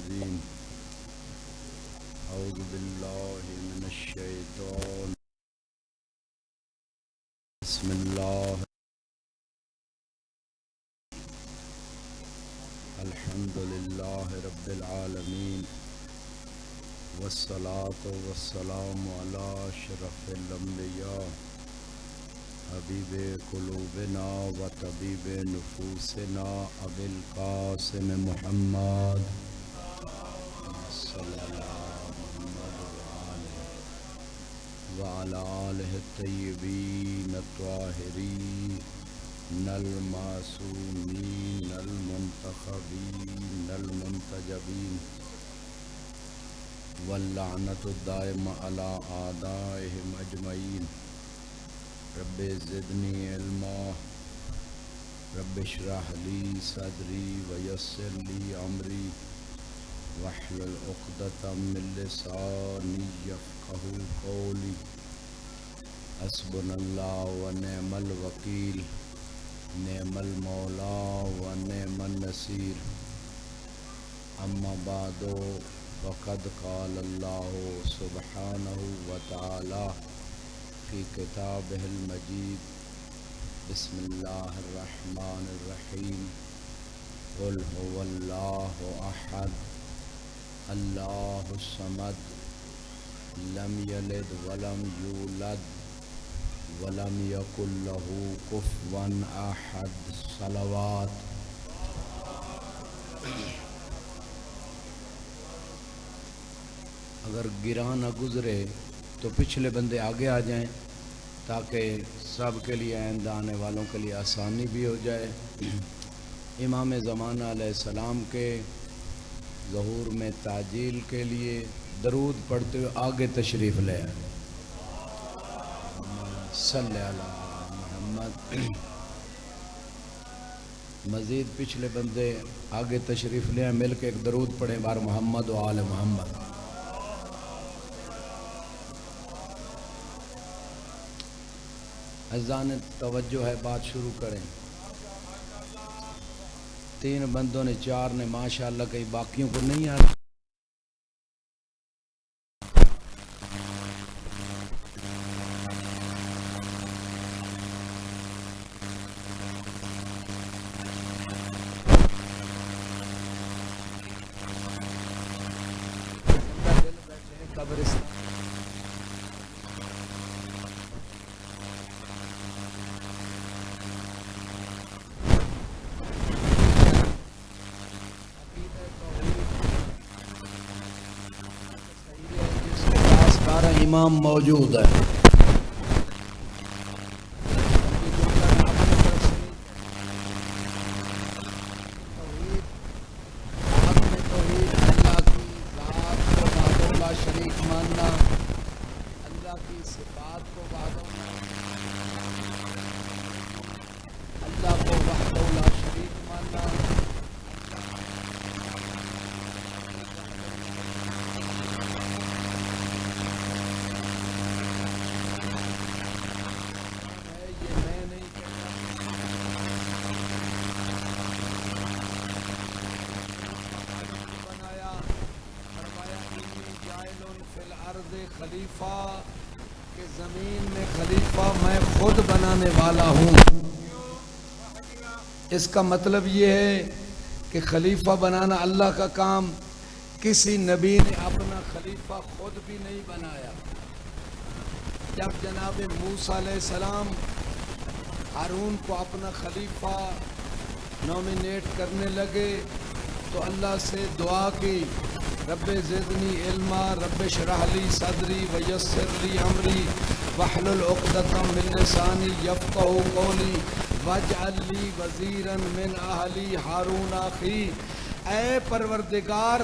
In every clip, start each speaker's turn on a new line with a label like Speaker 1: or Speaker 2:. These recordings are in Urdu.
Speaker 1: الرجيم أعوذ بالله من الشيطان بسم الله الحمد لله رب العالمين والصلاة والسلام على أشرف الأنبياء حبيب قلوبنا وطبيب نفوسنا أبي القاسم محمد صلى الله وعلى آله الطيبين الطاهرين المعصومين المنتخبين المنتجبين واللعنة الدائمة على أعدائهم أجمعين رب زدني علما رب اشرح لي صدري ويسر لي أمري واحلل عقدة من لساني يفقهوا قولي حسبنا الله ونعم الوكيل نعم المولى ونعم النصير أما بعد فقد قال الله سبحانه وتعالى في كتابه المجيد بسم الله الرحمن الرحيم قل هو الله أحد الله الصمد لم يلد ولم يولد ولم يكن له كفوا أحد صلوات اگر گراں نہ گزرے تو پچھلے بندے آگے آ جائیں تاکہ سب کے لیے آئندہ آنے والوں کے لیے آسانی بھی ہو جائے۔ امام زمانہ علیہ السلام کے ظہور میں تعجیل کے لیے درود پڑھتے ہوئے آگے تشریف لے آئے۔ صلی اللہ محمد۔ مزید پچھلے بندے آگے تشریف لے آئے، مل کے ایک درود پڑھیں بار محمد و آل محمد۔ اذان توجہ ہے، بات شروع کریں۔ 3 بندوں نے 4 نے ماشاءاللہ کئی باقیوں کو نہیں آتا۔ امام موجود ہے۔ شریک ماننا، اللہ کی صفات کو اللہ کو وحدہ لا شریک ماننا، خلیفہ کہ زمین میں خلیفہ میں خود بنانے والا ہوں۔ اس کا مطلب یہ ہے کہ خلیفہ بنانا اللہ کا کام، کسی نبی نے اپنا خلیفہ خود بھی نہیں بنایا۔ جب جناب موسیٰ علیہ السلام ہارون کو اپنا خلیفہ نومینیٹ کرنے لگے تو اللہ سے دعا کی، رب زدنی علما رب اشرح لی صدری ویسر لی امری واحلل عقدۃ من لسانی یفقهوا قولی واجعل لی وزیرا من اہلی ہارون اخی۔ اے پروردگار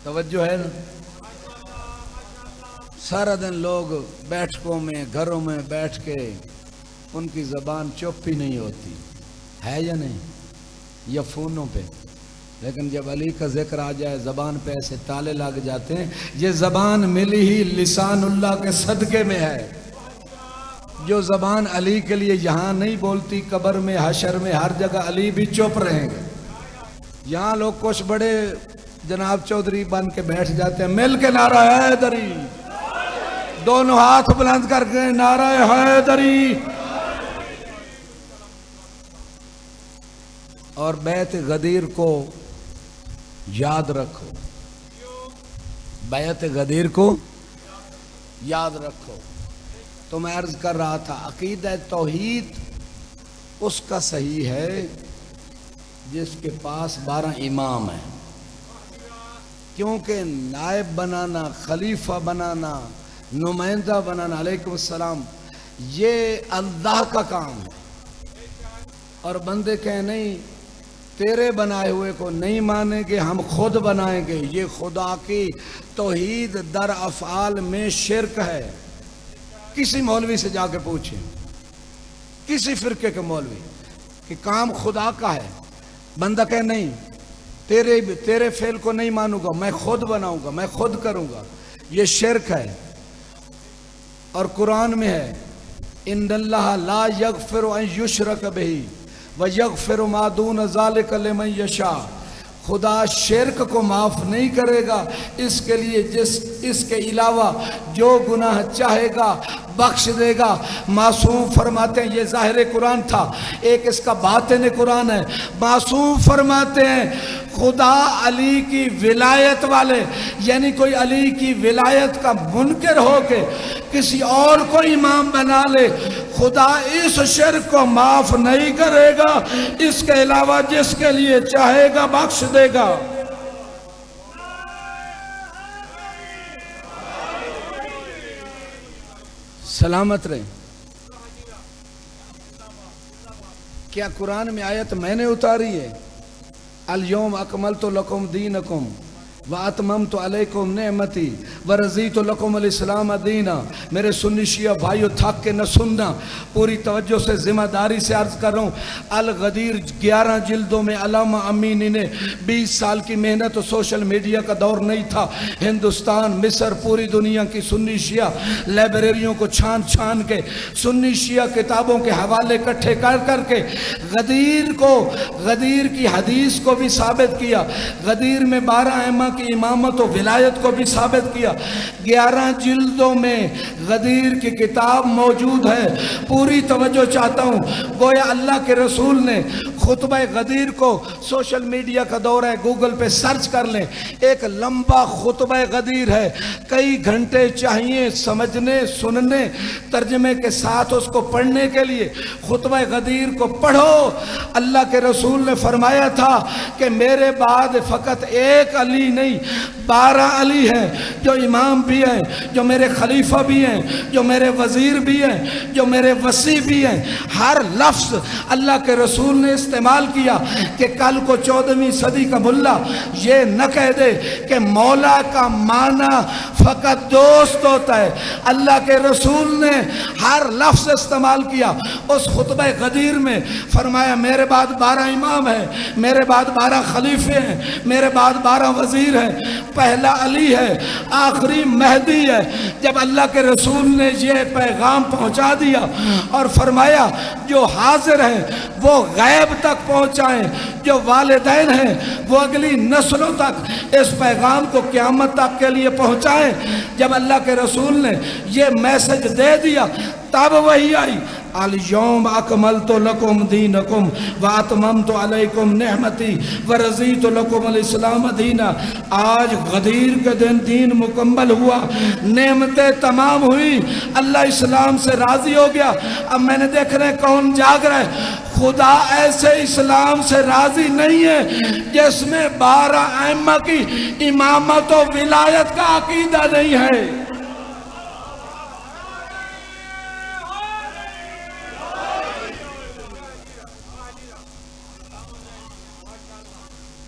Speaker 1: توجہ ہے نا؟ سارا دن لوگ بیٹھکوں میں گھروں میں بیٹھ کے ان کی زبان چپ ہی نہیں ہوتی ہے یا نہیں، یا فونوں پہ، لیکن جب علی کا ذکر آ جائے زبان پہ ایسے تالے لگ جاتے ہیں۔ یہ زبان ملی ہی لسان اللہ کے صدقے میں ہے۔ جو زبان علی کے لیے یہاں نہیں بولتی، قبر میں حشر میں ہر جگہ علی بھی چپ رہیں گے۔ یہاں لوگ کچھ بڑے جناب چودھری بن کے بیٹھ جاتے ہیں، مل کے نعرہ حیدری، دونوں ہاتھ بلند کر کے نعرہ حیدری، اور بیعت غدیر کو یاد رکھو، بیعت غدیر کو یاد رکھو۔ تو میں عرض کر رہا تھا عقیدہ توحید اس کا صحیح ہے جس کے پاس 12 امام ہیں، کیونکہ نائب بنانا، خلیفہ بنانا، نمائندہ بنانا، علیکم السلام، یہ اللہ کا کام ہے۔ اور بندے کہیں نہیں تیرے بنائے ہوئے کو نہیں مانیں گے، ہم خود بنائیں گے، یہ خدا کی توحید در افعال میں شرک ہے۔ کسی مولوی سے جا کے پوچھیں، کسی فرقے کے مولوی، کہ کام خدا کا ہے، بندہ کہے نہیں تیرے فعل کو نہیں مانوں گا، میں خود بناؤں گا، میں خود کروں گا، یہ شرک ہے۔ اور قرآن میں ہے ان اللہ لا یغفر ان یشرک بہ ویغفر ما دون ذلک لمن یشاء، خدا شرک کو معاف نہیں کرے گا اس کے لیے اس کے علاوہ جو گناہ چاہے گا بخش دے گا۔ معصوم فرماتے ہیں، یہ ظاہر قرآن تھا، ایک اس کا باطن قرآن ہے۔ معصوم فرماتے ہیں خدا علی کی ولایت والے، یعنی کوئی علی کی ولایت کا منکر ہو کے کسی اور کو امام بنا لے، خدا اس شرک کو معاف نہیں کرے گا، اس کے علاوہ جس کے لیے چاہے گا بخش دے گا۔ سلامت رہیں۔ کیا قرآن میں آیت میں نے اتاری ہے؟ الیوم اکملت لکم دینکم واتممت علیکم نعمتی ورضیت لکم الاسلام دینا۔ میرے سنی شیعہ بھائیو تھک کے نہ سننا، پوری توجہ سے ذمہ داری سے عرض کر رہا ہوں۔ الغدیر 11 جلدوں میں علامہ امینی نے 20 سال کی محنت، سوشل میڈیا کا دور نہیں تھا، ہندوستان، مصر، پوری دنیا کی سنی شیعہ لائبریریوں کو چھان چھان کے سنی شیعہ کتابوں کے حوالے اکٹھے کر کے غدیر کی حدیث کو بھی ثابت کیا، غدیر میں 12 ائمہ کی امامت و ولایت کو بھی ثابت کیا۔ 11 جلدوں میں غدیر کی کتاب موجود ہے۔ پوری توجہ چاہتا ہوں، گویا اللہ کے رسول نے خطبہ غدیر کو، سوشل میڈیا کا دور ہے، گوگل پہ سرچ کر لیں، ایک لمبا خطبہ غدیر ہے، کئی گھنٹے چاہیے سمجھنے، سننے، ترجمے کے ساتھ اس کو پڑھنے کے لیے۔ خطبہ غدیر کو پڑھو۔ اللہ کے رسول نے فرمایا تھا کہ میرے بعد فقط ایک علی نہیں 12 علی ہیں، جو امام بھی ہیں، جو میرے خلیفہ بھی ہیں، جو میرے وزیر بھی ہیں، جو میرے وصی بھی ہیں۔ ہر لفظ اللہ کے رسول نے استعمال کیا کہ کل کو 14ویں صدی کا ملا یہ نہ کہہ دے کہ مولا کا معنی فقط دوست ہوتا ہے۔ اللہ کے رسول نے ہر لفظ استعمال کیا۔ اس خطبہ غدیر میں فرمایا میرے بعد 12 امام ہیں، میرے بعد 12 خلیفے ہیں، میرے بعد 12 وزیر ہیں، پہلا علی ہے، آخری مہدی ہے۔ جب اللہ کے رسول نے یہ پیغام پہنچا دیا اور فرمایا جو حاضر ہیں وہ غیب تک پہنچائیں، جو والدین ہیں وہ اگلی نسلوں تک اس پیغام کو قیامت تک کے لیے پہنچائیں۔ جب اللہ کے رسول نے یہ میسج دے دیا تب وہی آئی، الیوم اکملت لکم دینکم واتممت علیکم نعمتی ورضیت لکم الاسلام دینا۔ آج غدیر کے دن دین مکمل ہوا، نعمتیں تمام ہوئی، اللہ اسلام سے راضی ہو گیا۔ اب میں نے دیکھ رہے کون جاگ رہے، خدا ایسے اسلام سے راضی نہیں ہے جس میں 12 ائمہ کی امامت و ولایت کا عقیدہ نہیں ہے۔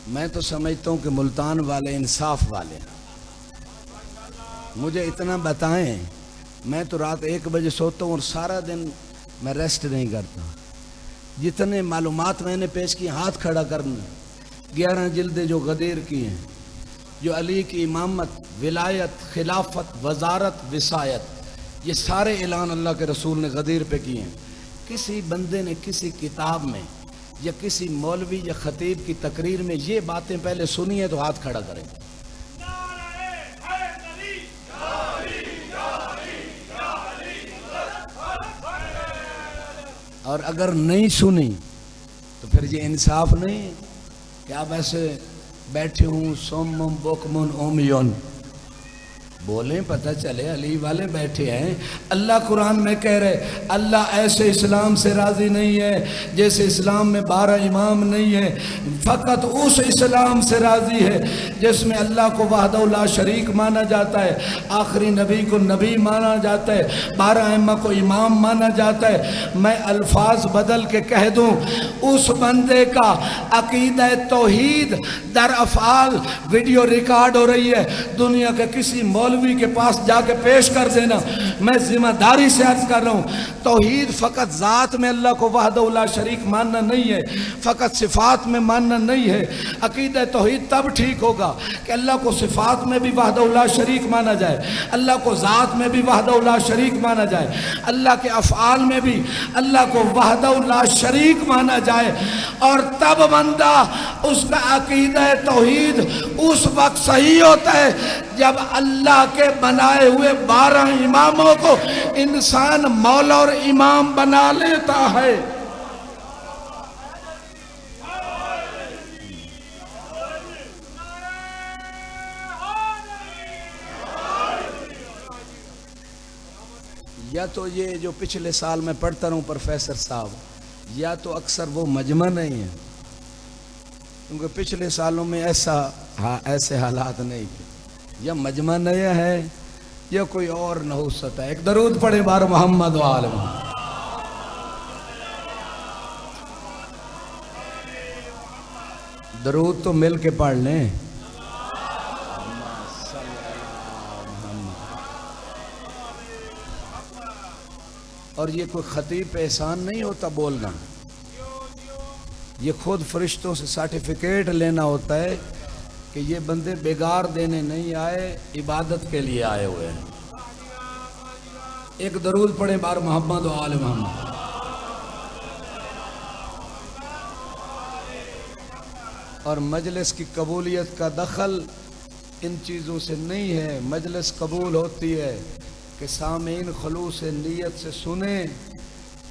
Speaker 1: میں تو سمجھتا ہوں کہ ملتان والے انصاف والے ہیں۔ مجھے اتنا بتائیں، میں تو رات 1 بجے سوتا ہوں اور سارا دن میں ریسٹ نہیں کرتا۔ جتنے معلومات میں نے پیش کی، ہاتھ کھڑا کرنا، 11 جلدیں جو غدیر کی ہیں، جو علی کی امامت، ولایت، خلافت، وزارت، وصایت، یہ سارے اعلان اللہ کے رسول نے غدیر پہ کیے ہیں۔ کسی بندے نے کسی کتاب میں یا کسی مولوی یا خطیب کی تقریر میں یہ باتیں پہلے سنی ہیں تو ہاتھ کھڑا کریں۔ اور اگر نہیں سنی تو پھر یہ انصاف نہیں کہ آپ ایسے بیٹھے ہوں سومم بوکمن اومیون بولیں، پتہ چلے علی والے بیٹھے ہیں۔ اللہ قرآن میں کہہ رہے اللہ ایسے اسلام سے راضی نہیں ہے جیسے اسلام میں 12 امام نہیں ہے، فقط اس اسلام سے راضی ہے جس میں اللہ کو وحدہ لا شریک مانا جاتا ہے، آخری نبی کو نبی مانا جاتا ہے، 12 ائمہ کو امام مانا جاتا ہے۔ میں الفاظ بدل کے کہہ دوں، اس بندے کا عقیدہ توحید در افعال ویڈیو ریکارڈ ہو رہی ہے، دنیا کے کسی مولوی کے پاس جا کے پیش کر دینا۔ میں ذمہ داری سے عرض کر رہا ہوں، توحید فقط ذات میں اللہ کو وحدہ لا شریک ماننا نہیں ہے، فقط صفات میں ماننا نہیں ہے۔ عقیدہ توحید تب ٹھیک ہوگا کہ اللہ کو صفات میں بھی وحدہ لا شریک مانا جائے، اللہ کو ذات میں بھی وحدہ لا شریک مانا جائے، اللہ کے افعال میں بھی اللہ کو وحدہ لا شریک مانا جائے، اور تب بندہ اس کا عقیدہ توحید اس وقت صحیح ہوتا ہے جب اللہ کے بنائے ہوئے 12 اماموں کو انسان مولا اور امام بنا لیتا ہے۔ یا تو یہ جو پچھلے سال میں پڑھتا رہوں پروفیسر صاحب، یا تو اکثر وہ مجمع نہیں ہے، کیونکہ پچھلے سالوں میں ایسے حالات نہیں تھے، یا مجمع نیا ہے یا کوئی اور نحوست ہے۔ ایک درود پڑھے بار محمد و آل محمد۔ درود تو مل کے پڑھ لیں۔ اور یہ کوئی خطیب پہ احسان نہیں ہوتا بولنا، یہ خود فرشتوں سے سرٹیفکیٹ لینا ہوتا ہے کہ یہ بندے بیگار دینے نہیں آئے، عبادت کے لیے آئے ہوئے ہیں۔ ایک درود پڑھیں بار محمد و آل محمد۔ اور مجلس کی قبولیت کا دخل ان چیزوں سے نہیں ہے۔ مجلس قبول ہوتی ہے کہ سامعین خلوص نیت سے سنیں،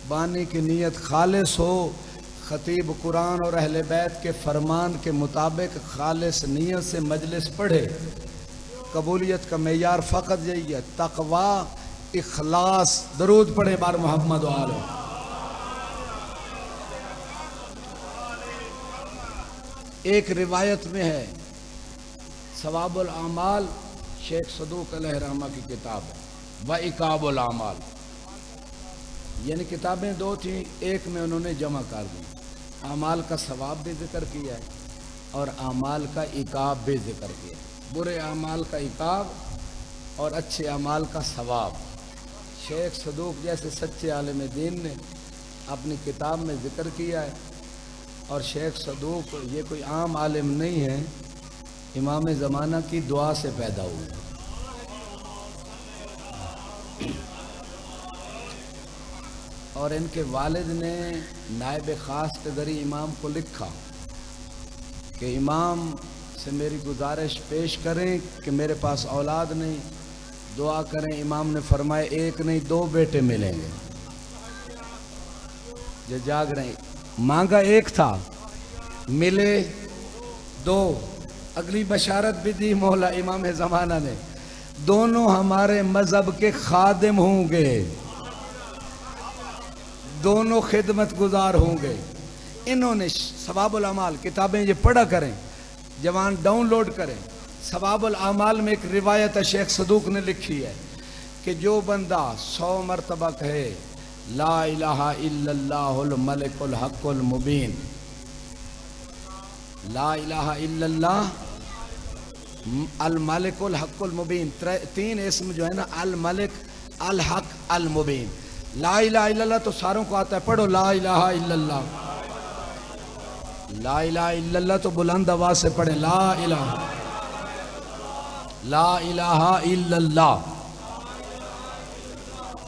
Speaker 1: بانی کی نیت خالص ہو، خطیب قرآن اور اہل بیت کے فرمان کے مطابق خالص نیت سے مجلس پڑھے۔ قبولیت کا معیار فقط یہی ہے، تقوی، اخلاص۔ درود پڑھے بار محمد و آل۔ ایک روایت میں ہے، ثواب الاعمال شیخ صدوق علیہ رحمہ کی کتاب ہے، وعقاب الاعمال، یعنی کتابیں 2 تھیں، ایک میں انہوں نے جمع کر دی۔ اعمال کا ثواب بھی ذکر کیا ہے اور اعمال کا عقاب بھی ذکر کیا ہے، برے اعمال کا عقاب اور اچھے اعمال کا ثواب۔ شیخ صدوق جیسے سچے عالم دین نے اپنی کتاب میں ذکر کیا ہے، اور شیخ صدوق یہ کوئی عام عالم نہیں ہے، امام زمانہ کی دعا سے پیدا ہوئے۔ اور ان کے والد نے نائب خاص کے ذریعے امام کو لکھا کہ امام سے میری گزارش پیش کریں کہ میرے پاس اولاد نہیں، دعا کریں۔ امام نے فرمایا 1 نہیں 2 بیٹے ملیں گے۔ جو جاگ رہے ہیں، مانگا 1 تھا، ملے 2، اگلی بشارت بھی دی مولا امام زمانہ نے، دونوں ہمارے مذہب کے خادم ہوں گے، دونوں خدمت گزار ہوں گے۔ انہوں نے ثواب الاعمال کتابیں یہ پڑھا کریں، جوان ڈاؤن لوڈ کریں۔ ثواب الاعمال میں ایک روایت شیخ صدوق نے لکھی ہے کہ جو بندہ 100 مرتبہ کہے لا الہ الا اللہ الملک الحق المبین، لا الہ الا اللہ، الملک الحق المبین، تین اسم جو ہے نا، الملک الحق المبین۔ لا الہ الا اللہ تو ساروں کو آتا ہے، پڑھو لا الہ الا اللہ۔ لا الہ الا اللہ تو بلند آواز سے پڑھیں، لا الہ الا اللہ۔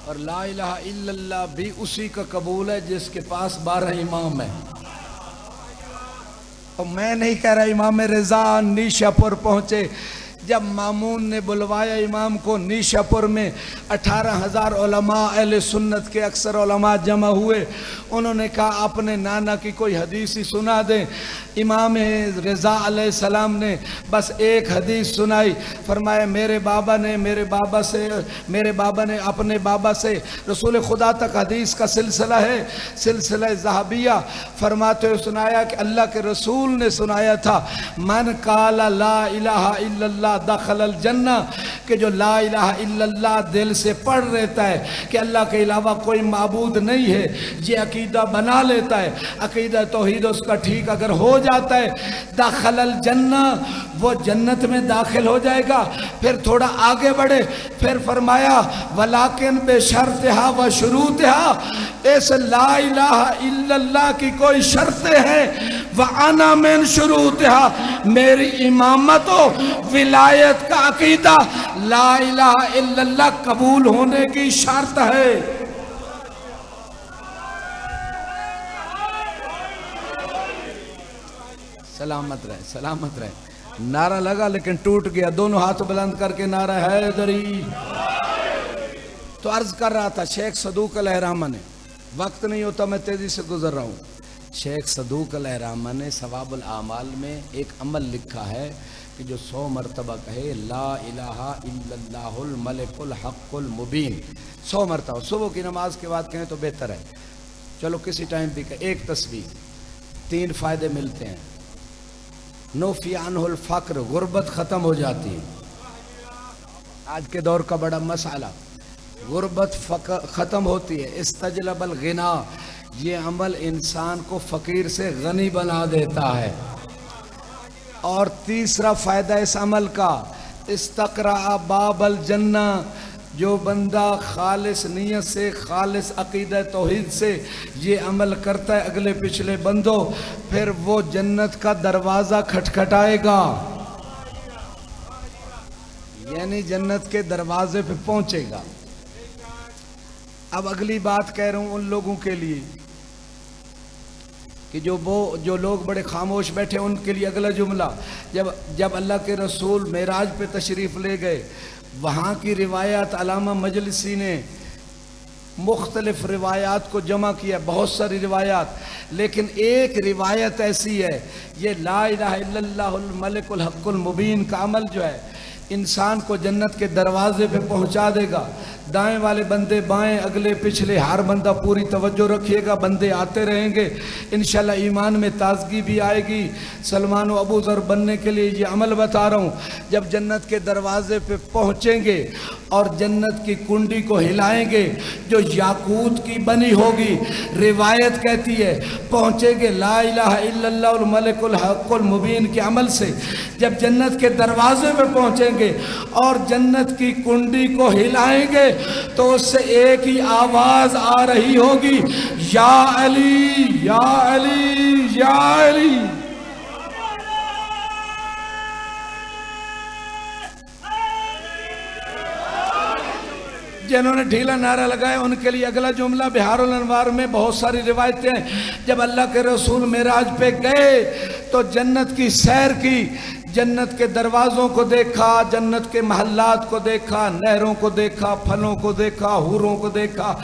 Speaker 1: اور لا الہ الا اللہ بھی اسی کا قبول ہے جس کے پاس 12 امام ہیں۔ اور میں نہیں کہہ رہا امام رضا نیشا پور پہنچے، جب مامون نے بلوایا امام کو نیشا پور میں 18,000 علماء اہل سنت کے اکثر علماء جمع ہوئے، انہوں نے کہا اپنے نانا کی کوئی حدیث ہی سنا دیں۔ امام رضا علیہ السلام نے بس ایک حدیث سنائی، فرمایا میرے بابا نے اپنے بابا سے رسول خدا تک حدیث کا سلسلہ ہے، سلسلہ ذہبیہ، فرماتے ہوئے سنایا کہ اللہ کے رسول نے سنایا تھا، من قال لا الہ الا اللہ دخل الجنہ، کہ جو لا الہ الا اللہ دل سے پڑھ لیتا ہے کہ اللہ کے علاوہ کوئی معبود نہیں ہے، یہ عقیدہ بنا لیتا ہے، عقیدہ توحید اس کا ٹھیک اگر ہو جاتا ہے، دخل الجنہ، وہ جنت میں داخل ہو جائے گا۔ پھر تھوڑا آگے بڑھے، پھر فرمایا ولیکن بشرطہا و شروطہا، اس لا الہ الا اللہ کی کوئی شرطیں ہیں، وَأَنَا مِن شُرُوطِهَا، میری امامت و ولایت کا عقیدہ لا الہ الا اللہ قبول ہونے کی شرط ہے۔ سلامت رہے، سلامت رہے۔ نعرہ لگا لیکن ٹوٹ گیا، دونوں ہاتھ بلند کر کے نعرہ حیدری۔ تو عرض کر رہا تھا شیخ صدوق الہرامہ نے، وقت نہیں ہوتا میں تیزی سے گزر رہا ہوں، شیخ صدوق الہرامہ نے ثواب الاعمال میں ایک عمل لکھا ہے کہ جو 100 مرتبہ کہے لا الہ الا اللہ الملک الحق المبین، 100 مرتبہ صبح کی نماز کے بعد کہیں تو بہتر ہے، چلو کسی ٹائم بھی کہ ایک تسبیح، 3 فائدے ملتے ہیں۔ نوفی عنہ الفقر، غربت ختم ہو جاتی ہے، آج کے دور کا بڑا مسئلہ، غربت ختم ہوتی ہے۔ استجلب الغنا، یہ عمل انسان کو فقیر سے غنی بنا دیتا ہے۔ اور تیسرا فائدہ اس عمل کا، استقرأ باب الجنہ، جو بندہ خالص نیت سے، خالص عقیدہ توحید سے یہ عمل کرتا ہے اگلے پچھلے بندوں، پھر وہ جنت کا دروازہ کھٹکھٹائے گا، یعنی جنت کے دروازے پہ پہنچے گا۔ اب اگلی بات کہہ رہا ہوں ان لوگوں کے لیے کہ جو لوگ بڑے خاموش بیٹھے، ان کے لیے اگلا جملہ، جب اللہ کے رسول معراج پہ تشریف لے گئے، وہاں کی روایات علامہ مجلسی نے مختلف روایات کو جمع کیا، بہت ساری روایات، لیکن ایک روایت ایسی ہے، یہ لا الہ الا اللہ الملک الحق المبین کا عمل جو ہے انسان کو جنت کے دروازے پہ پہنچا دے گا۔ دائیں والے بندے بائیں، اگلے پچھلے، ہر بندہ پوری توجہ رکھیے گا، بندے آتے رہیں گے، انشاءاللہ ایمان میں تازگی بھی آئے گی۔ سلمان و ابو ذر بننے کے لیے یہ عمل بتا رہا ہوں، جب جنت کے دروازے پہ پہنچیں گے اور جنت کی کنڈی کو ہلائیں گے جو یاقوت کی بنی ہوگی، روایت کہتی ہے پہنچیں گے لا الہ الا اللہ الملک الحق المبین کے عمل سے، جب جنت کے دروازے پہ پہنچیں گے اور جنت کی کنڈی کو ہلائیں گے تو اس سے ایک ہی آواز آ رہی ہوگی، یا علی یا علی یا علی۔ جنہوں نے ڈھیلا نعرہ لگایا ان کے لیے اگلا جملہ، بہار الانوار میں بہت ساری روایتیں ہیں، جب اللہ کے رسول معراج پہ گئے تو جنت کی سیر کی، جنت کے دروازوں کو دیکھا، جنت کے محلات کو دیکھا، نہروں کو دیکھا، پھلوں کو دیکھا، حوروں کو دیکھا،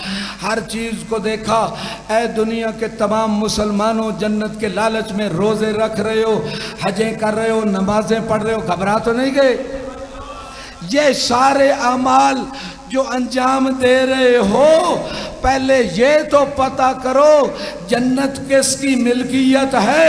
Speaker 1: ہر چیز کو دیکھا۔ اے دنیا کے تمام مسلمانوں، جنت کے لالچ میں روزے رکھ رہے ہو، حجیں کر رہے ہو، نمازیں پڑھ رہے ہو، گھبرا تو نہیں گئے؟ یہ سارے اعمال جو انجام دے رہے ہو پہلے یہ تو پتہ کرو جنت کس کی ملکیت ہے۔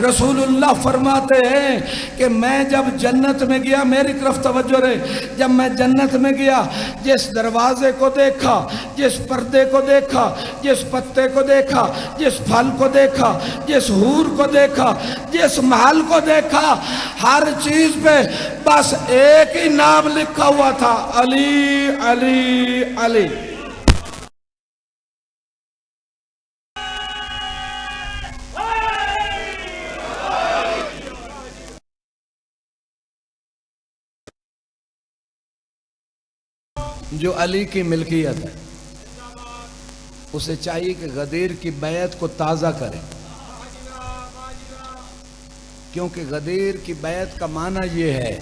Speaker 1: رسول اللہ فرماتے ہیں کہ میں جب جنت میں گیا، میری طرف توجہ رہے، جب میں جنت میں گیا، جس دروازے کو دیکھا، جس پردے کو دیکھا، جس پتے کو دیکھا، جس پھل کو دیکھا، جس حور کو دیکھا، جس محل کو دیکھا، ہر چیز پہ بس ایک ہی نام لکھا ہوا تھا، علی علی علی۔ جو علی کی ملکیت ہے اسے چاہیے کہ غدیر کی بیعت کو تازہ کرے، کیونکہ غدیر کی بیعت کا معنی یہ ہے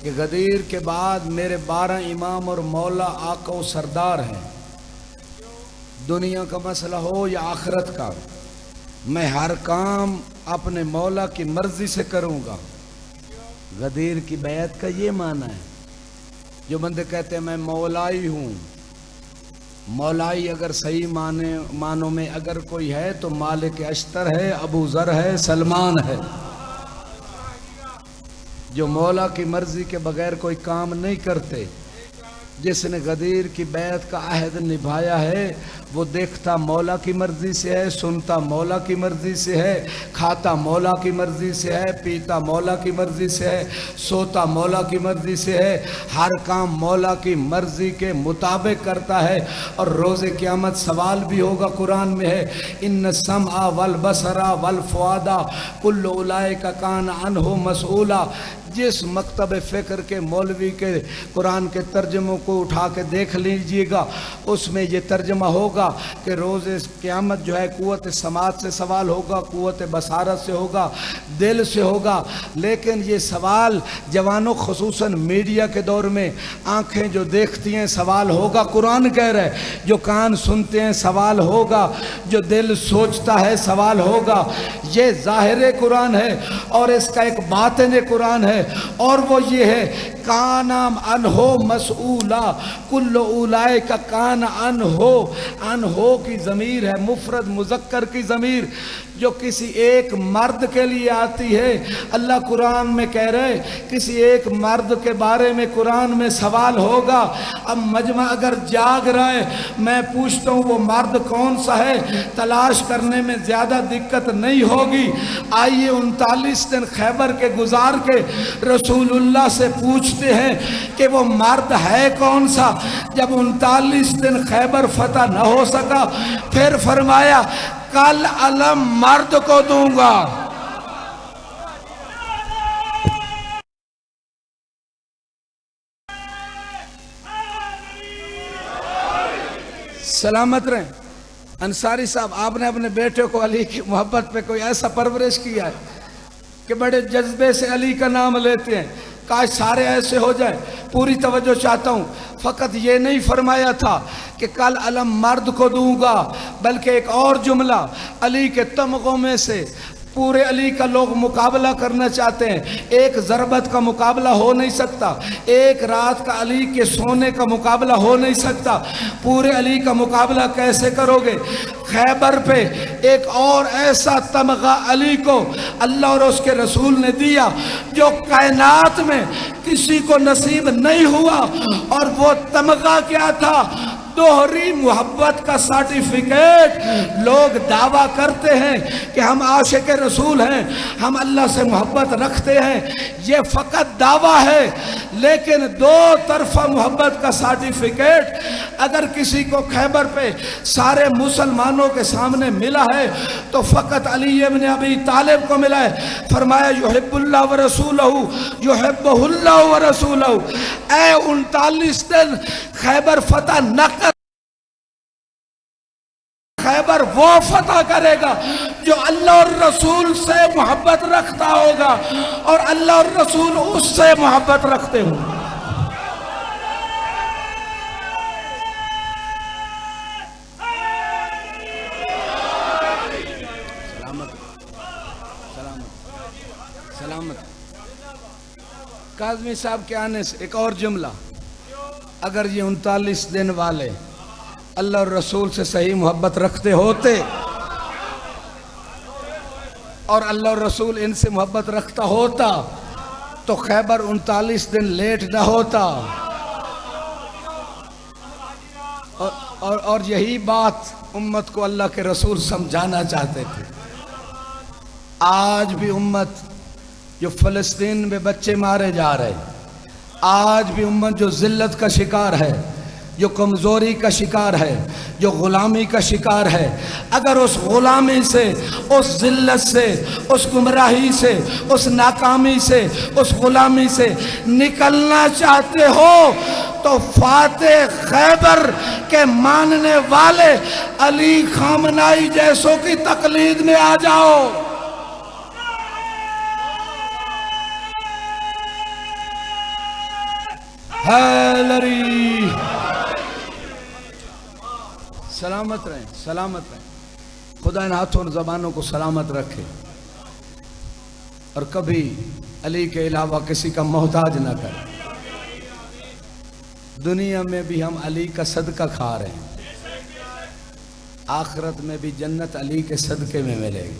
Speaker 1: کہ غدیر کے بعد میرے 12 امام اور مولا آقا و سردار ہیں، دنیا کا مسئلہ ہو یا آخرت کا، میں ہر کام اپنے مولا کی مرضی سے کروں گا۔ غدیر کی بیعت کا یہ معنی ہے۔ جو بندے کہتے ہیں میں مولائی ہوں، مولائی اگر صحیح معنوں میں اگر کوئی ہے تو مالک اشتر ہے، ابو ذر ہے، سلمان ہے۔ جو مولا کی مرضی کے بغیر کوئی کام نہیں کرتے، جس نے غدیر کی بیعت کا عہد نبھایا ہے وہ دیکھتا مولا کی مرضی سے ہے، سنتا مولا کی مرضی سے ہے، کھاتا مولا کی مرضی سے ہے، پیتا مولا کی مرضی سے ہے، سوتا مولا کی مرضی سے ہے، ہر کام مولا کی مرضی کے مطابق کرتا ہے۔ اور روز قیامت سوال بھی ہوگا، قرآن میں ہے ان السمع والبصر والفؤاد کل اولئک کان عنہ مسئولا۔ جس مکتب فکر کے مولوی کے قرآن کے ترجموں کو اٹھا کے دیکھ لیجئے گا، اس میں یہ ترجمہ ہوگا کہ روز قیامت جو ہے قوت سماعت سے سوال ہوگا، قوت بصارت سے ہوگا، دل سے ہوگا۔ لیکن یہ سوال جوانوں خصوصاً میڈیا کے دور میں آنکھیں جو دیکھتی ہیں سوال ہوگا، قرآن کہہ رہا ہے، جو کان سنتے ہیں سوال ہوگا، جو دل سوچتا ہے سوال ہوگا۔ یہ ظاہر قرآن ہے اور اس کا ایک باطن قرآن ہے، اور وہ یہ ہے کان عنہ مسئولا کل اولئک کان عنہ کی ضمیر ہے، مفرد مذکر کی ضمیر جو کسی ایک مرد کے لیے آتی ہے۔ اللہ قرآن میں کہہ رہے کسی ایک مرد کے بارے میں قرآن میں سوال ہوگا۔ اب مجمع اگر جاگ رہا ہے، میں پوچھتا ہوں وہ مرد کون سا ہے، تلاش کرنے میں زیادہ دقت نہیں ہوگی۔ آئیے 39 دن خیبر کے گزار کے رسول اللہ سے پوچھتے ہیں کہ وہ مرد ہے کون سا۔ جب 39 دن خیبر فتح نہ ہو سکا، پھر فرمایا کل علم مرد کو دوں گا۔ سلامت رہیں۔ انصاری صاحب، آپ نے اپنے بیٹے کو علی کی محبت پہ کوئی ایسا پرورش کیا ہے کہ بڑے جذبے سے علی کا نام لیتے ہیں، کاش سارے ایسے ہو جائیں۔ پوری توجہ چاہتا ہوں، فقط یہ نہیں فرمایا تھا کہ کل علم مرد کو دوں گا، بلکہ ایک اور جملہ، علی کے تمغوں میں سے پورے علی کا لوگ مقابلہ کرنا چاہتے ہیں، ایک ضربت کا مقابلہ ہو نہیں سکتا، ایک رات کا علی کے سونے کا مقابلہ ہو نہیں سکتا، پورے علی کا مقابلہ کیسے کرو گے؟ خیبر پہ ایک اور ایسا تمغہ علی کو اللہ اور اس کے رسول نے دیا جو کائنات میں کسی کو نصیب نہیں ہوا، اور وہ تمغہ کیا تھا؟ دوہری محبت کا سرٹیفکیٹ۔ لوگ دعویٰ کرتے ہیں کہ ہم عاشق رسول ہیں، ہم اللہ سے محبت رکھتے ہیں، یہ فقط دعویٰ ہے، لیکن دو طرفہ محبت کا سرٹیفکیٹ اگر کسی کو خیبر پہ سارے مسلمانوں کے سامنے ملا ہے تو فقط علی ابن ابی طالب کو ملا ہے۔ فرمایا یحب اللہ ورسولہ یحبہ اللہ ورسولہ۔ اے 39 دن خیبر فتح نہ کر، خیبر وہ فتح کرے گا جو اللہ اور رسول سے محبت رکھتا ہوگا اور اللہ اور رسول اس سے محبت رکھتے ہوں۔ سلامت۔ کاظمی صاحب کے آنے سے ایک اور جملہ، اگر یہ 39 دن والے اللہ اور رسول سے صحیح محبت رکھتے ہوتے اور اللہ اور رسول ان سے محبت رکھتا ہوتا تو خیبر 39 دن لیٹ نہ ہوتا. اور یہی بات امت کو اللہ کے رسول سمجھانا چاہتے تھے. آج بھی امت جو فلسطین میں بچے مارے جا رہے ہیں، آج بھی امت جو ذلت کا شکار ہے، جو کمزوری کا شکار ہے، جو غلامی کا شکار ہے، اگر اس غلامی سے، اس ذلت سے، اس گمراہی سے، اس ناکامی سے، اس غلامی سے نکلنا چاہتے ہو تو فاتح خیبر کے ماننے والے علی خامنائی جیسوں کی تقلید میں آ جاؤ. ہیلری سلامت رہیں، سلامت رہیں. خدا ان ہاتھوں اور زبانوں کو سلامت رکھے اور کبھی علی کے علاوہ کسی کا محتاج نہ کرے. دنیا میں بھی ہم علی کا صدقہ کھا رہے ہیں، آخرت میں بھی جنت علی کے صدقے میں ملے گی،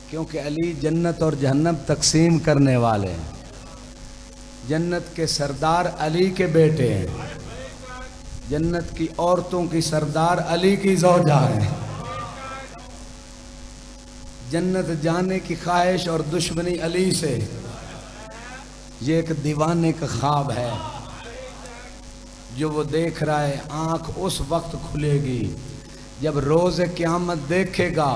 Speaker 1: کیونکہ علی جنت اور جہنم تقسیم کرنے والے ہیں. جنت کے سردار علی کے بیٹے ہیں، جنت کی عورتوں کی سردار علی کی زوجہ ہیں. جنت جانے کی خواہش اور دشمنی علی سے، یہ ایک دیوانے کا خواب ہے جو وہ دیکھ رہا ہے. آنکھ اس وقت کھلے گی جب روز قیامت دیکھے گا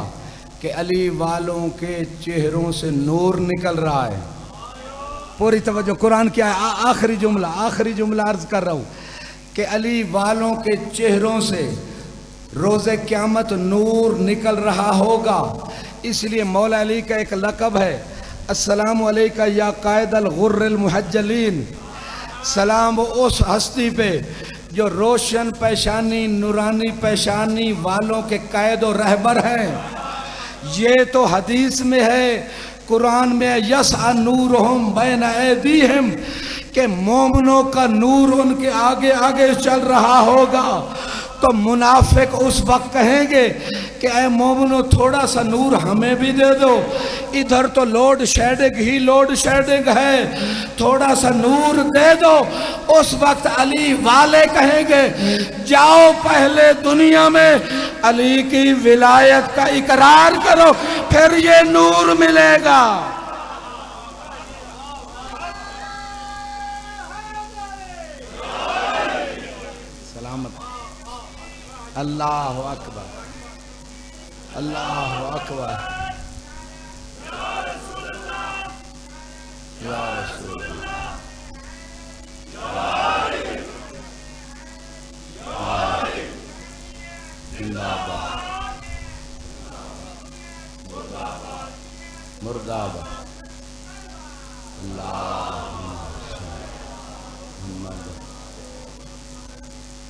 Speaker 1: کہ علی والوں کے چہروں سے نور نکل رہا ہے. پوری توجہ، قرآن کیا ہے؟ آخری جملہ عرض کر رہا ہوں کہ علی والوں کے چہروں سے روز قیامت نور نکل رہا ہوگا. اس لیے مولا علی کا ایک لقب ہے، السلام علیکہ یا قائد الغر المحجلین. سلام اس ہستی پہ جو روشن پیشانی، نورانی پیشانی والوں کے قائد و رہبر ہیں. یہ تو حدیث میں ہے، قرآن میں یسعی نورہم بین ایدیہم، کہ مومنوں کا نور ان کے آگے آگے چل رہا ہوگا. تو منافق اس وقت کہیں گے کہ اے مومنوں تھوڑا سا نور ہمیں بھی دے دو، ادھر تو لوڈ شیڈنگ ہے، تھوڑا سا نور دے دو. اس وقت علی والے کہیں گے جاؤ پہلے دنیا میں علی کی ولایت کا اقرار کرو، پھر یہ نور ملے گا. سلامت. اللہ اکبر، اللہ اکبر. یا رسول اللہ، زندہ باد، مردہ باد.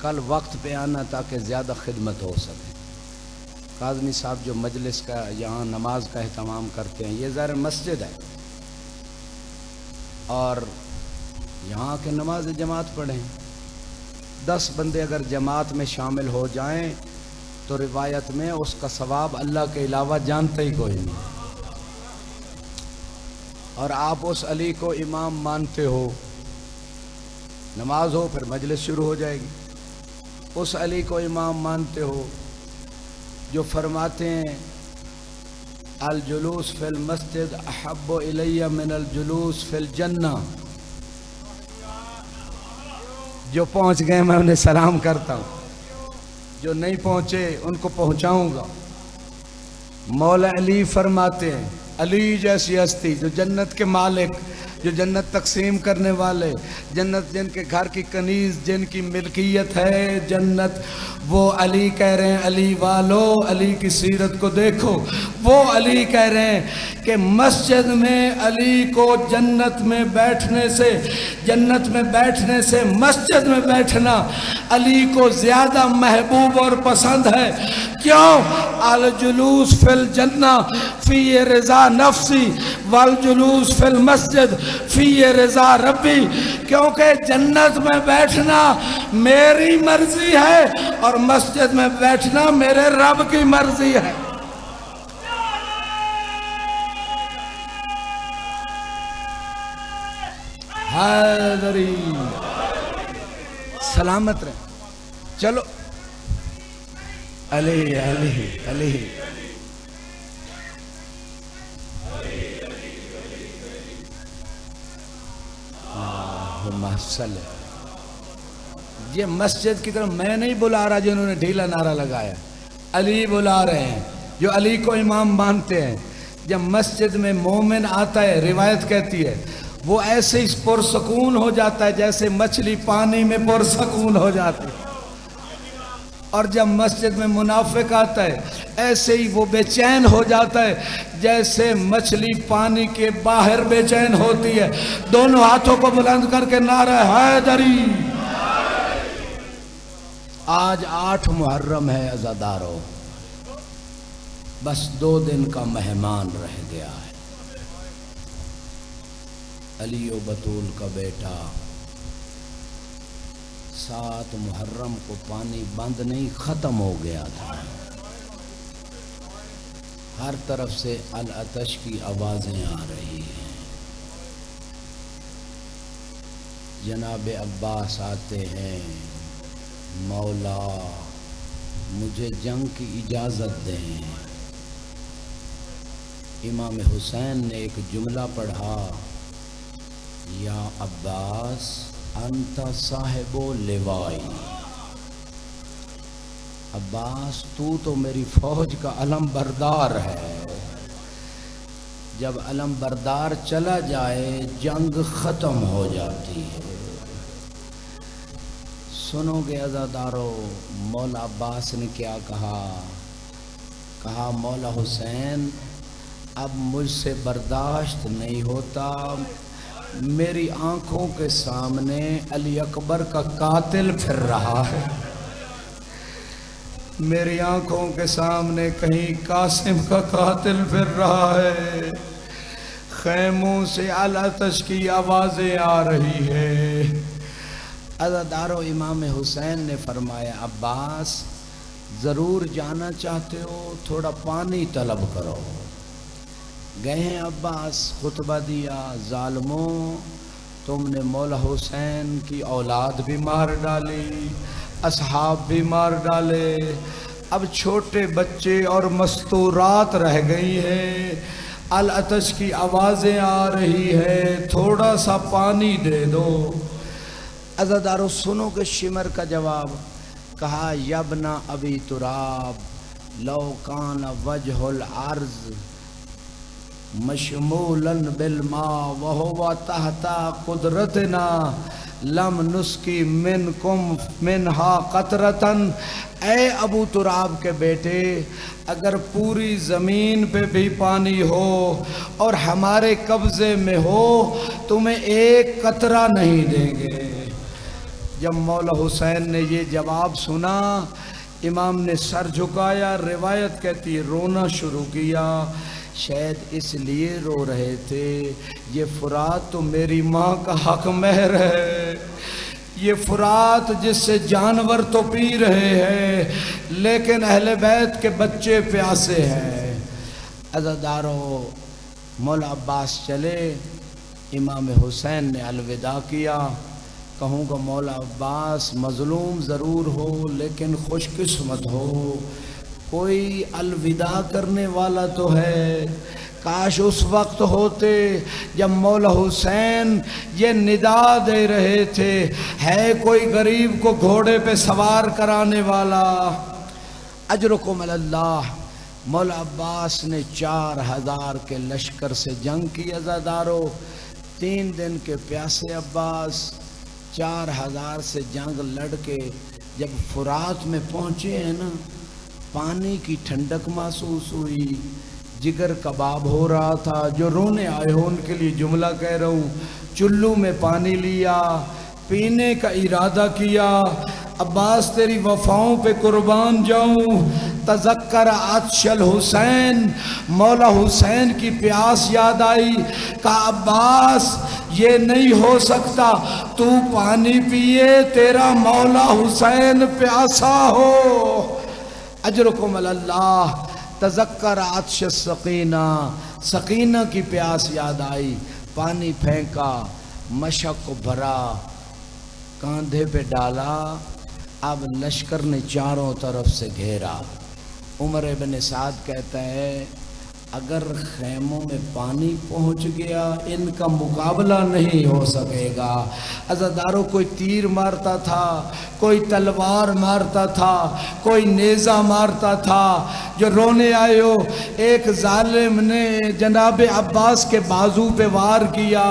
Speaker 1: کل وقت پہ آنا تاکہ زیادہ خدمت ہو سکے. قاضمی صاحب جو مجلس کا یہاں نماز کا اہتمام کرتے ہیں، یہ ظاہر مسجد ہے اور یہاں کے نماز جماعت پڑھیں. 10 بندے اگر جماعت میں شامل ہو جائیں تو روایت میں اس کا ثواب اللہ کے علاوہ جانتا ہی کوئی نہیں. اور آپ اس علی کو امام مانتے ہو، نماز ہو پھر مجلس شروع ہو جائے گی. اس علی کو امام مانتے ہو جو فرماتے ہیں الجلوس فی المسجد احب الی من الجلوس فی الجنہ. جو پہنچ گئے میں انہیں سلام کرتا ہوں، جو نہیں پہنچے ان کو پہنچاؤں گا. مولا علی فرماتے ہیں علی جیسی ہستی جو جنت کے مالک، جو جنت تقسیم کرنے والے، جنت جن کے گھر کی کنیز، جن کی ملکیت ہے جنت، وہ علی کہہ رہے ہیں علی والو علی کی سیرت کو دیکھو. وہ علی کہہ رہے ہیں کہ مسجد میں علی کو جنت میں بیٹھنے سے مسجد میں بیٹھنا علی کو زیادہ محبوب اور پسند ہے. کیوں؟ الجلوس فی الجنہ فی رضا نفسی، والجلوس فی المسجد فی رضا ربی، کیونکہ جنت میں بیٹھنا میری مرضی ہے اور مسجد میں بیٹھنا میرے رب کی مرضی ہے۔ حیدری سلامت رہیں۔ چلو علی علی علی اللہم صلی۔ یہ مسجد کی طرف میں نہیں بلا رہا جنہوں نے ڈھیلا نعرہ لگایا، علی بلا رہے ہیں جو علی کو امام مانتے ہیں۔ جب مسجد میں مومن آتا ہے، روایت کہتی ہے وہ ایسے ہی پرسکون ہو جاتا ہے جیسے مچھلی پانی میں پرسکون ہو جاتی ہے، اور جب مسجد میں منافق آتا ہے ایسے ہی وہ بے چین ہو جاتا ہے جیسے مچھلی پانی کے باہر بے چین ہوتی ہے۔ دونوں ہاتھوں کو بلند کر کے نعرہ حیدری۔ آج 8 محرم ہے عزادارو، بس 2 دن کا مہمان رہ گیا ہے۔ علی و بطول کا بیٹا 7 محرم کو پانی بند نہیں ختم ہو گیا تھا، ہر طرف سے العطش کی آوازیں آ رہی ہیں۔ جناب عباس آتے ہیں، مولا مجھے جنگ کی اجازت دیں۔ امام حسین نے ایک جملہ پڑھا، یا عباس انت صاحب لوائی، عباس تو میری فوج کا علم بردار ہے، جب علم بردار چلا جائے جنگ ختم ہو جاتی ہے۔ سنو گے عزادارو، مولا عباس نے کیا کہا مولا حسین اب مجھ سے برداشت نہیں ہوتا، میری آنکھوں کے سامنے علی اکبر کا قاتل پھر رہا ہے، میری آنکھوں کے سامنے کہیں قاسم کا قاتل پھر رہا ہے، خیموں سے العطش کی آوازیں آ رہی ہے۔ عزادارو، امام حسین نے فرمایا عباس ضرور جانا چاہتے ہو، تھوڑا پانی طلب کرو۔ گئے ہیں عباس، خطبہ دیا، ظالموں تم نے مولا حسین کی اولاد بھی مار ڈالی، اصحاب بھی مار ڈالے، اب چھوٹے بچے اور مستورات رہ گئی ہیں، العطش کی آوازیں آ رہی ہے، تھوڑا سا پانی دے دو۔ عزادارو سنو کہ شمر کا جواب، کہا یبن ابی تراب لو کان وجہ العرض مشمولا بالماء وہو تحت قدرتنا لم نسکی منکم منہا قطرتن۔ اے ابو تراب کے بیٹے، اگر پوری زمین پہ بھی پانی ہو اور ہمارے قبضے میں ہو تمہیں ایک قطرہ نہیں دیں گے۔ جب مولا حسین نے یہ جواب سنا، امام نے سر جھکایا، روایت کہتی رونا شروع کیا، شاید اس لیے رو رہے تھے یہ فرات تو میری ماں کا حق مہر ہے، یہ فرات جس سے جانور تو پی رہے ہیں لیکن اہل بیت کے بچے پیاسے ہیں۔ عزادارو مولا عباس چلے، امام حسین نے الوداع کیا۔ کہوں گا مولا عباس مظلوم ضرور ہو لیکن خوش قسمت ہو، کوئی الوداع کرنے والا تو ہے۔ کاش اس وقت ہوتے جب مولا حسین یہ ندا دے رہے تھے، ہے کوئی غریب کو گھوڑے پہ سوار کرانے والا۔ اجرکم اللہ۔ مولا عباس نے 4000 کے لشکر سے جنگ کی۔ عزادارو 3 دن کے پیاسے عباس 4000 سے جنگ لڑ کے جب فرات میں پہنچے ہیں نا، پانی کی ٹھنڈک محسوس ہوئی، جگر کباب ہو رہا تھا۔ جو رونے آئے ہو ان کے لیے جملہ کہہ رہا ہوں، چلو میں پانی لیا، پینے کا ارادہ کیا، عباس تیری وفاؤں پہ قربان جاؤں، تذکر عطش الحسین، مولا حسین کی پیاس یاد آئی، کہا عباس یہ نہیں ہو سکتا تو پانی پیے تیرا مولا حسین پیاسا ہو۔ اجرکم اللہ۔ تذکر عطش السقینہ، سقینہ کی پیاس یاد آئی، پانی پھینکا، مشک کو بھرا، کاندھے پہ ڈالا، اب لشکر نے چاروں طرف سے گھیرا۔ عمر بن سعد کہتا ہے اگر خیموں میں پانی پہنچ گیا ان کا مقابلہ نہیں ہو سکے گا۔ عزاداروں کوئی تیر مارتا تھا، کوئی تلوار مارتا تھا، کوئی نیزہ مارتا تھا۔ جو رونے آئے ہو، ایک ظالم نے جناب عباس کے بازو پہ وار کیا،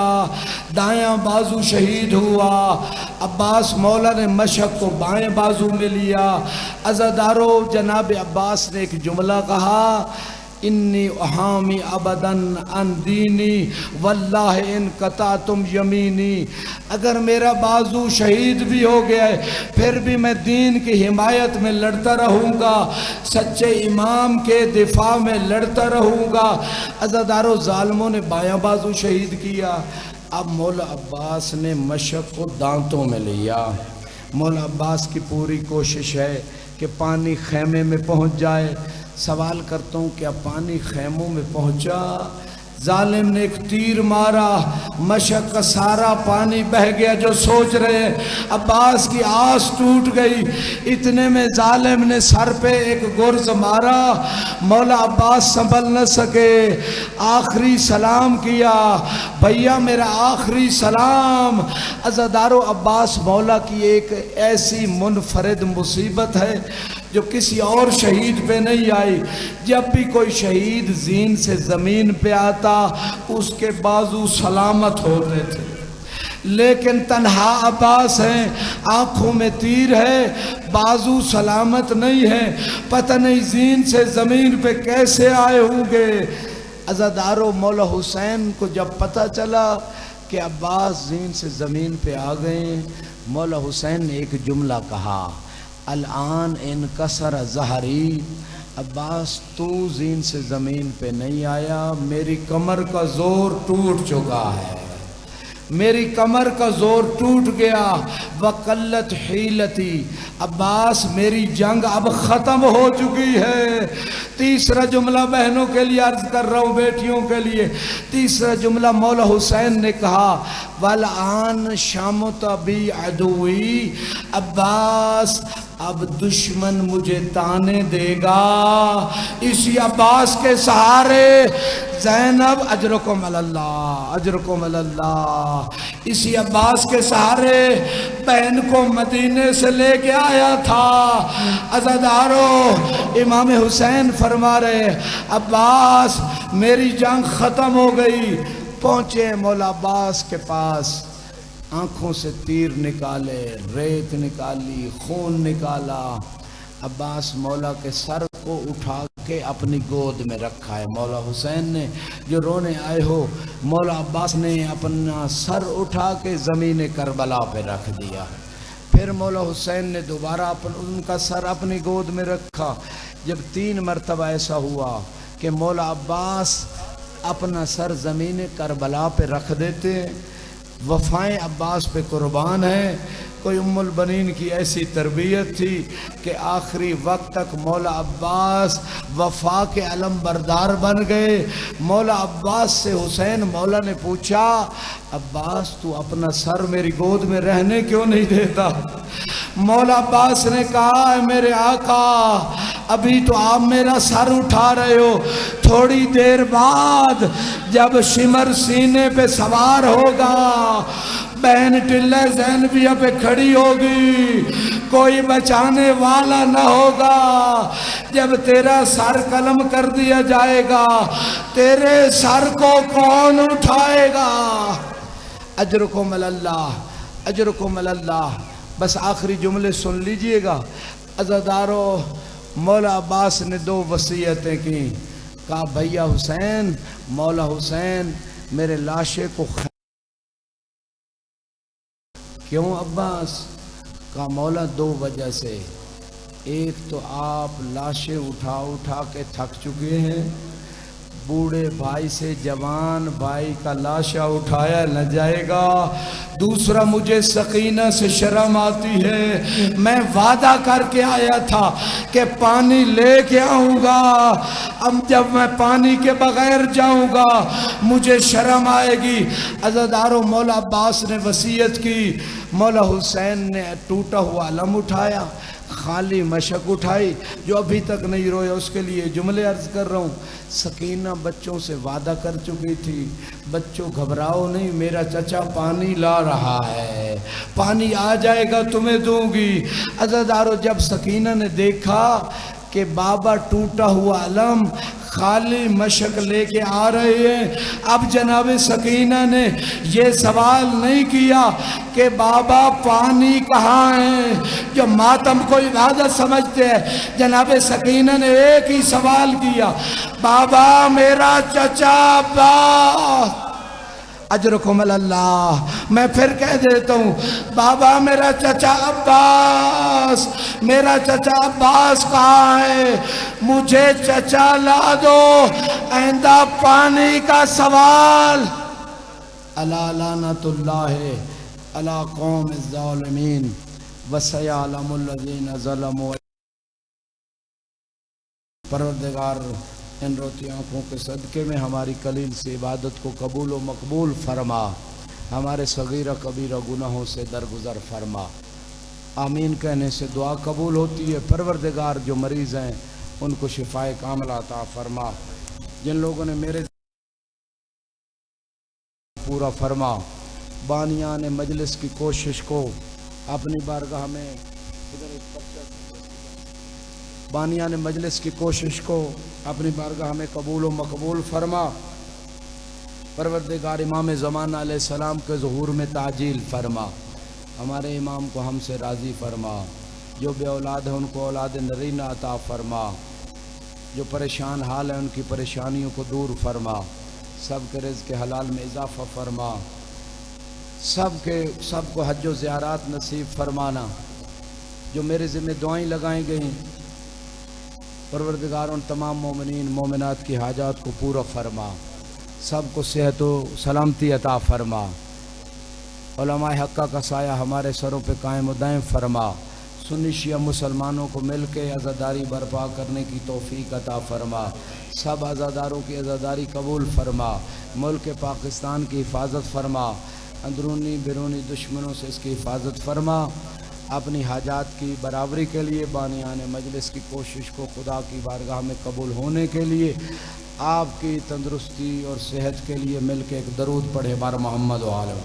Speaker 1: دایاں بازو شہید ہوا۔ عباس مولا نے مشک کو بائیں بازو میں لیا۔ عزاداروں جناب عباس نے ایک جملہ کہا، انی احامی ابداً عن دینی واللہ ان قطعتم یمینی، اگر میرا بازو شہید بھی ہو گیا ہے پھر بھی میں دین کی حمایت میں لڑتا رہوں گا، سچے امام کے دفاع میں لڑتا رہوں گا۔ عزاداروں ظالموں نے بایاں بازو شہید کیا۔ اب مولا عباس نے مشک کو دانتوں میں لیا۔ مولا عباس کی پوری کوشش ہے کہ پانی خیمے میں پہنچ جائے۔ سوال کرتا ہوں کیا پانی خیموں میں پہنچا؟ ظالم نے ایک تیر مارا، مشک کا سارا پانی بہہ گیا۔ جو سوچ رہے ہیں عباس کی آس ٹوٹ گئی، اتنے میں ظالم نے سر پہ ایک گرز مارا، مولا عباس سنبھل نہ سکے، آخری سلام کیا، بھیا میرا آخری سلام۔ عزادارو عباس مولا کی ایک ایسی منفرد مصیبت ہے جو کسی اور شہید پہ نہیں آئی۔ جب بھی کوئی شہید زین سے زمین پہ آتا اس کے بازو سلامت ہوتے تھے، لیکن تنہا عباس ہیں، آنکھوں میں تیر ہے، بازو سلامت نہیں ہے، پتہ نہیں زین سے زمین پہ کیسے آئے ہوں گے۔ عزادارو مولا حسین کو جب پتہ چلا کہ عباس زین سے زمین پہ آ گئے، مولا حسین نے ایک جملہ کہا، الان انکسر ظہری، عباس تو زین سے زمین پہ نہیں آیا، میری کمر کا زور ٹوٹ چکا ہے، میری کمر کا زور ٹوٹ گیا، وقلت حیلتی، عباس میری جنگ اب ختم ہو چکی ہے۔ تیسرا جملہ بہنوں کے لیے عرض کر رہا ہوں، بیٹیوں کے لیے، تیسرا جملہ مولا حسین نے کہا، والآن شامت بی عدوی، عباس اب دشمن مجھے تانے دے گا۔ اسی عباس کے سہارے زینب، اجرکم اللہ، اجرکم اللہ، اسی عباس کے سہارے بہن کو مدینے سے لے کے آیا تھا۔ عزادارو امام حسین فرما رہے عباس میری جنگ ختم ہو گئی۔ پہنچے مولا عباس کے پاس، آنکھوں سے تیر نکالے، ریت نکالی، خون نکالا۔ عباس مولا کے سر کو اٹھا کے اپنی گود میں رکھا ہے۔ مولا حسین نے جو رونے آئے ہو، مولا عباس نے اپنا سر اٹھا کے زمین کربلا پہ رکھ دیا۔ پھر مولا حسین نے دوبارہ ان کا سر اپنی گود میں رکھا۔ جب 3 مرتبہ ایسا ہوا کہ مولا عباس اپنا سر زمین کربلا پہ رکھ دیتے، وفائیں عباس پہ قربان ہیں۔ کوئی ام البنین کی ایسی تربیت تھی کہ آخری وقت تک مولا عباس وفا کے علم بردار بن گئے۔ مولا عباس سے حسین مولا نے پوچھا، عباس تو اپنا سر میری گود میں رہنے کیوں نہیں دیتا؟ مولا عباس نے کہا، اے میرے آقا ابھی تو آپ میرا سر اٹھا رہے ہو، تھوڑی دیر بعد جب شمر سینے پہ سوار ہوگا، بہن ٹلہ زینبیہ پہ کھڑی ہوگی، کوئی بچانے والا نہ ہوگا، جب تیرا سر قلم کر دیا جائے گا تیرے سر کو کون اٹھائے گا؟ اجرکم اللہ، اجرکم اللہ۔ بس آخری جملے سن لیجئے گا۔ عزادارو مولا عباس نے 2 وصیتیں کی، کہا بھیا حسین، مولا حسین میرے لاشے کو کیوں عباس؟ کہا مولا 2 وجہ سے، ایک تو آپ لاشیں اٹھا اٹھا کے تھک چکے ہیں، بوڑھے بھائی سے جوان بھائی کا لاشا اٹھایا نہ جائے گا۔ دوسرا مجھے سکینہ سے شرم آتی ہے، میں وعدہ کر کے آیا تھا کہ پانی لے کے آؤں گا، اب جب میں پانی کے بغیر جاؤں گا مجھے شرم آئے گی۔ عزادارو، مولا عباس نے وصیت کی، مولا حسین نے ٹوٹا ہوا علم اٹھایا، خالی مشک اٹھائی، جو ابھی تک نہیں رویا اس کے لیے جملے عرض کر رہا ہوں۔ سکینہ بچوں سے وعدہ کر چکی تھی، بچوں گھبراؤ نہیں، میرا چچا پانی لا رہا ہے، پانی آ جائے گا تمہیں دوں گی۔ عزادارو، جب سکینہ نے دیکھا کہ بابا ٹوٹا ہوا علم خالی مشک لے کے آ رہے ہیں، اب جناب سکینہ نے یہ سوال نہیں کیا کہ بابا پانی کہاں ہے، جو ماتم کو عبادت سمجھتے ہیں۔ جناب سکینہ نے ایک ہی سوال کیا، بابا میرا چچا عباس، اجرکم اللہ، میں پھر کہہ دیتا ہوں، بابا میرا چچا عباس، میرا چچا عباس کہاں ہے، مجھے چچا لا دو، آئندہ پانی کا سوال۔ الا لعنت اللہ علی قوم الظالمین وسیعلم الذین ظلموا۔ پروردگار ان روتی آنکھوں کے صدقے میں ہماری قلیل سے عبادت کو قبول و مقبول فرما، ہمارے صغیرہ کبیرہ گناہوں سے درگزر فرما۔ آمین کہنے سے دعا قبول ہوتی ہے۔ پروردگار جو مریض ہیں ان کو شفائے کاملہ عطا فرما، جن لوگوں نے میرے پورا فرما۔ بانیان مجلس کی کوشش کو اپنی بارگاہ میں بانیان مجلس کی کوشش کو اپنی بارگاہ میں قبول و مقبول فرما۔ پروردگار امام زمانہ علیہ السلام کے ظہور میں تعجیل فرما، ہمارے امام کو ہم سے راضی فرما، جو بے اولاد ہیں ان کو اولاد نرینہ عطا فرما، جو پریشان حال ہیں ان کی پریشانیوں کو دور فرما، سب کے رزق حلال میں اضافہ فرما، سب کو حج و زیارات نصیب فرمانا۔ جو میرے ذمہ دعائیں لگائیں گئیں، پروردگار ان تمام مومنین مومنات کی حاجات کو پورا فرما، سب کو صحت و سلامتی عطا فرما، علماء حقہ کا سایہ ہمارے سروں پہ قائم و دائم فرما، سنی شیعہ مسلمانوں کو مل کے عزاداری برپا کرنے کی توفیق عطا فرما، سب عزاداروں کی عزاداری قبول فرما، ملک پاکستان کی حفاظت فرما، اندرونی بیرونی دشمنوں سے اس کی حفاظت فرما۔ اپنی حاجات کی برابری کے لیے بانیان مجلس کی کوشش کو خدا کی بارگاہ میں قبول ہونے کے لیے آپ کی تندرستی اور صحت کے لیے مل کے ایک درود پڑھے بار محمد و عالم۔